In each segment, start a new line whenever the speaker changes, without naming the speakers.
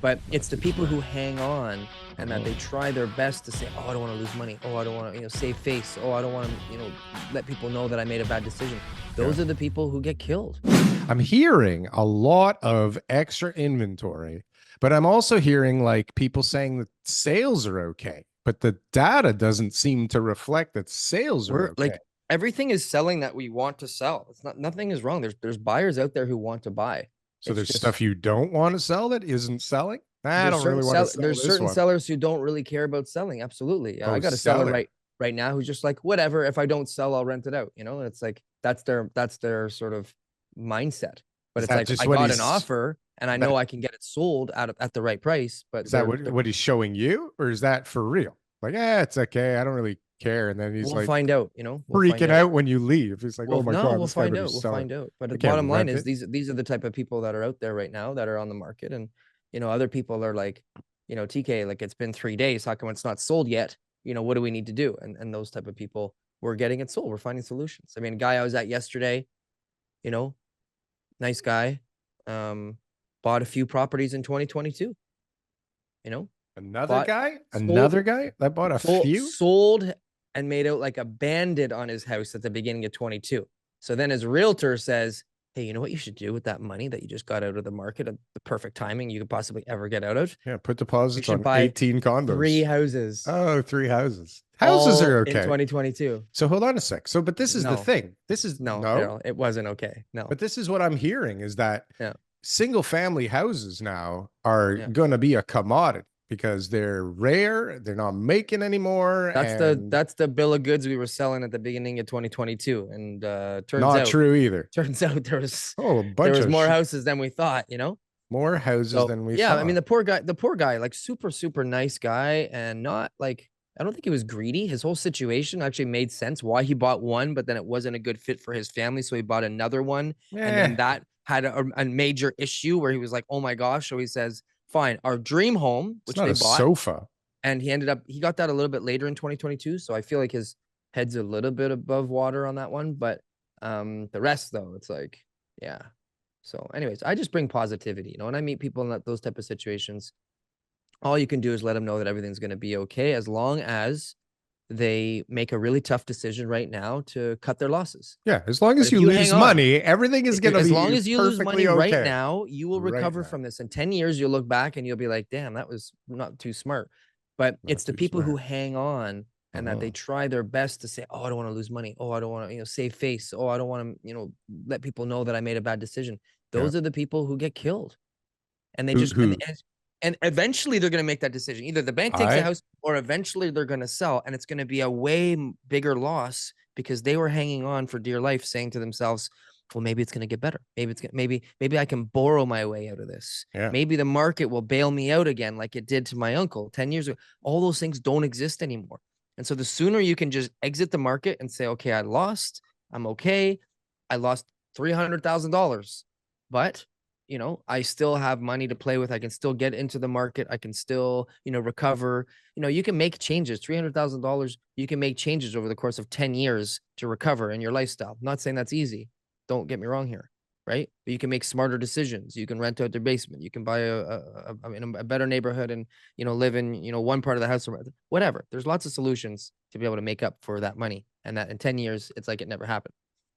But it's the people who hang on and that they try their best to say, oh, I don't want to lose money. Oh, I don't want to, save face. Oh, I don't want to, let people know that I made a bad decision. Those are the people who get killed.
I'm hearing a lot of extra inventory, but I'm also hearing like people saying that sales are okay, but the data doesn't seem to reflect that sales are okay.
Like everything is selling that we want to sell. It's not, nothing is wrong. There's buyers out there who want to buy.
So there's stuff you don't want to sell that isn't selling. I don't really want to sell.
There's certain sellers who don't really care about selling. Absolutely. I got a seller right now who's just like, whatever, if I don't sell, I'll rent it out. And it's like, that's their sort of mindset. But it's like, I got an offer and I know I can get it sold at the right price. But
is that what he's showing you, or is that for real? Like, it's okay, I don't really care. And then he's
we'll find out, we'll
freaking out when you leave. He's like, oh my God,
we'll find out. We'll find out. But the bottom line is these are the type of people that are out there right now that are on the market. And, other people are like, TK, like, it's been 3 days. How come it's not sold yet? What do we need to do? And those type of people, we're getting it sold. We're finding solutions. I mean, a guy I was at yesterday, nice guy, bought a few properties in 2022,
another guy that bought a few,
sold and made out like a bandit on his house at the beginning of 22. So then his realtor says, hey, you know what you should do with that money that you just got out of the market at the perfect timing you could possibly ever get out of?
Yeah, put deposits on 18 condos.
3 houses.
Oh, 3 houses. Houses are okay.
In 2022.
So hold on a sec. So, but this is the thing. This is
no, Darryl, it wasn't okay. No.
But this is what I'm hearing is that single family houses now are going to be a commodity because they're rare. They're not making anymore.
That's the bill of goods we were selling at the beginning of 2022. And turns
not
out
true either.
Turns out there was more houses than we thought,
more houses than we thought.
I mean, the poor guy, like super, super nice guy, and not like, I don't think he was greedy. His whole situation actually made sense why he bought one, but then it wasn't a good fit for his family. So he bought another one. And then that had a major issue where he was like, oh my gosh. So he says, fine, our dream home, which they bought,
sofa.
And he got that a little bit later in 2022. So I feel like his head's a little bit above water on that one. But the rest though, it's like, yeah. So anyways, I just bring positivity, when I meet people in those type of situations, all you can do is let them know that everything's going to be okay as long as they make a really tough decision right now to cut their losses.
Yeah, as long as you lose money, everything is going to be
as long as you lose money
okay.
right now, you will recover from this. In 10 years, you'll look back and you'll be like, damn, that was not too smart. But it's the people who hang on and that they try their best to say, oh, I don't want to lose money. Oh, I don't want to, save face. Oh, I don't want to, let people know that I made a bad decision. Those are the people who get killed. And they and eventually they're going to make that decision. Either the bank takes the house or eventually they're going to sell. And it's going to be a way bigger loss because they were hanging on for dear life, saying to themselves, well, maybe it's going to get better. Maybe I can borrow my way out of this.
Yeah.
Maybe the market will bail me out again like it did to my uncle 10 years ago. All those things don't exist anymore. And so the sooner you can just exit the market and say, okay, I lost. I'm okay. I lost $300,000. But I still have money to play with. I can still get into the market. I can still, recover. You can make changes. $300,000. You can make changes over the course of 10 years to recover in your lifestyle. I'm not saying that's easy. Don't get me wrong here, right? But you can make smarter decisions. You can rent out their basement. You can buy a better neighborhood and, live in, one part of the house or whatever. There's lots of solutions to be able to make up for that money. And that in 10 years, it's like it never happened.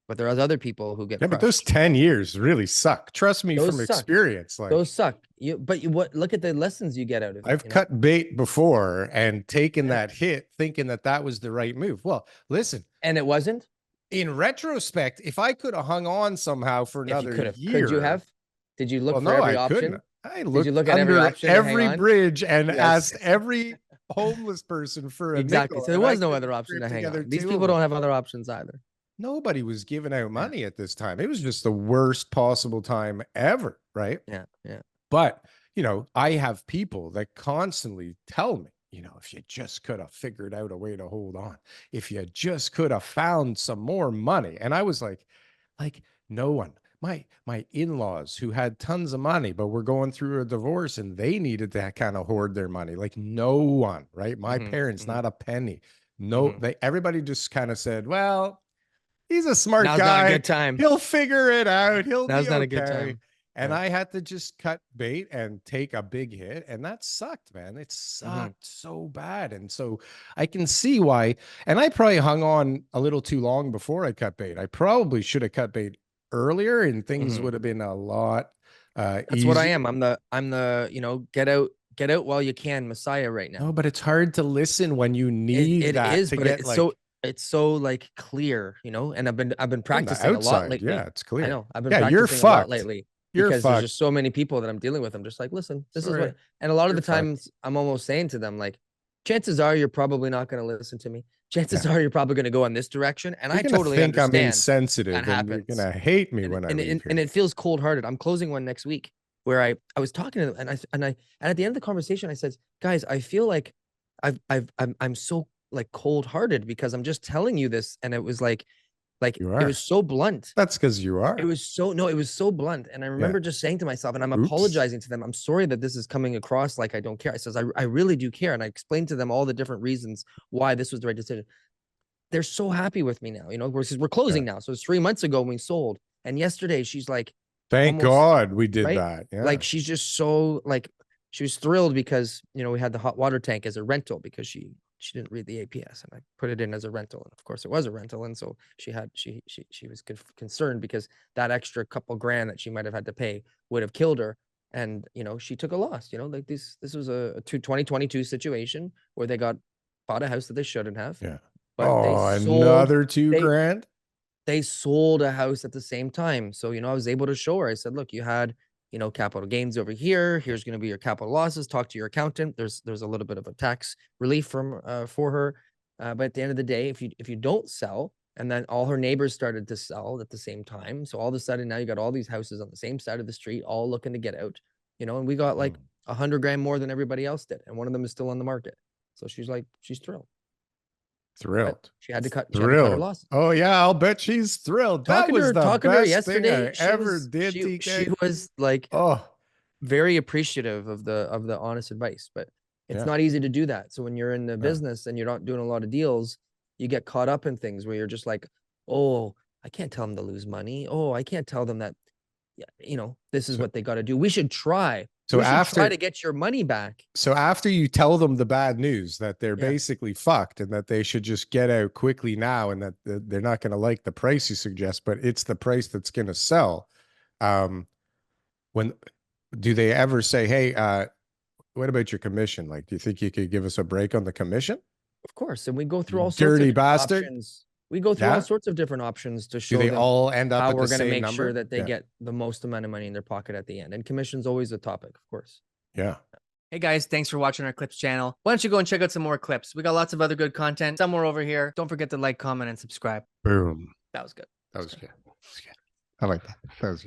But there are other people who get
but those 10 years really suck. Trust me from experience. Like
those suck. Look at the lessons you get out of it.
I've cut bait before and taken that hit thinking that was the right move. Well, listen.
And it wasn't?
In retrospect, if I could have hung on somehow for another year.
Could you have? Did you look for every option?
I looked at every option, every bridge and asked every homeless person for a nickel.
So there was no other option to hang on. These people don't have other options either.
Nobody was giving out money at this time. It was just the worst possible time ever, right?
Yeah.
But, I have people that constantly tell me, if you just could have figured out a way to hold on, if you just could have found some more money. And I was like no one. My in-laws who had tons of money, but were going through a divorce and they needed to kind of hoard their money. Like no one, right? My parents, not a penny. No, everybody just kind of said, well, he's a smart guy.
Now's not a good time.
He'll figure it out. Now's
not a good time.
And
Yeah.
I had to just cut bait and take a big hit. And that sucked, man. It sucked so bad. And so I can see why. And I probably hung on a little too long before I cut bait. I probably should have cut bait earlier and things would have been a lot
That's what I
easier.
am. I'm the, you know, get out while you can Messiah right now.
No, but it's hard to listen when you need
It
that
is,
to
but
get
it's so like clear, you know, and I've been
from the
practicing a lot
outside. Yeah,
lately.
it's
I
clear.
know I've been
Yeah, you're
practicing a lot
fucked.
lately
You're
because there's
fucked.
just so many people that I'm dealing with. I'm just like, listen, this is
Sorry.
what, and a lot of
You're
the
fucked.
times I'm almost saying to them, like, chances are you're probably not going to listen to me. Chances
Yeah.
are you're probably going to go in this direction. And
You're
I
gonna
totally
think I'm
understand that
insensitive and you're
happens.
gonna hate me
And
when I
and
leave
and, and
here.
it feels cold hearted. I'm closing one next week where I was talking to them and at the end of the conversation I said, guys, I feel like I'm so like cold hearted because I'm just telling you this, and it was like
You
it was
are.
so blunt.
That's because you
It
are.
was so no, it was so blunt. And I
Yeah.
remember just saying to myself, and I'm
Oops.
apologizing to them. I'm sorry that this is coming across like I don't care. I says, I really do care. And I explained to them all the different reasons why this was the right decision. They're so happy with me now, you know, because we're
Yeah.
closing now. So it's 3 months ago when we sold. And yesterday she's like
Thank
almost
God we did
right.
that. Yeah.
Like she's just so like she was thrilled because you know we had the hot water tank as a rental because she didn't read the APS and I put it in as a rental, and of course it was a rental, and so she was concerned because that extra couple grand that she might have had to pay would have killed her, and you know she took a loss. You know, like this was a 2022 situation where they bought a house that they shouldn't have,
Yeah.
but
Oh, another
they
2 grand.
they sold a house at the same time. So, you know, I was able to show her. I said, look, you had, you know, capital gains over here. Here's going to be your capital losses. Talk to your accountant. There's a little bit of a tax relief from for her. But at the end of the day, if you don't sell, and then all her neighbors started to sell at the same time. So all of a sudden now you got all these houses on the same side of the street, all looking to get out, you know, and we got like 100 grand more than everybody else did. And one of them is still on the market. So she's like, she's thrilled. But
Thrilled.
she had to cut her
Thrilled.
losses.
Oh yeah, I'll bet she's thrilled. That was the
Talking to her
best thing I
yesterday,
ever did,
she
TK.
was like
Oh,
very appreciative of the honest advice, but it's
yeah.
not easy to do that. So when you're in the
Yeah.
business and you're not doing a lot of deals, you get caught up in things where you're just like, oh, I can't tell them to lose money. Oh, I can't tell them that, yeah, you know, this is
So,
what they got to do. We should try.
so
We should try
after
to get your money back.
so after you tell them the bad news that they're
Yeah,
basically fucked and that they should just get out quickly now and that they're not going to like the price you suggest, but it's the price that's going to sell. When do they ever say, hey, what about your commission? Like, do you think you could give us a break on the commission?
of course. And we go through all sorts of
Dirty
different
bastard.
options. We go through all
Yeah.
sorts of different options to
Do
show
they
them
all end up
how
at
we're
the
going to
same
make sure
number?
that they
Yeah.
get the most amount of money in their pocket at the end. And commission's always a topic, of course.
Yeah.
Hey guys, thanks for watching our clips channel. Why don't you go and check out some more clips? We got lots of other good content somewhere over here. Don't forget to like, comment, and subscribe.
Boom.
That was good.
That was good. I like that. That was good.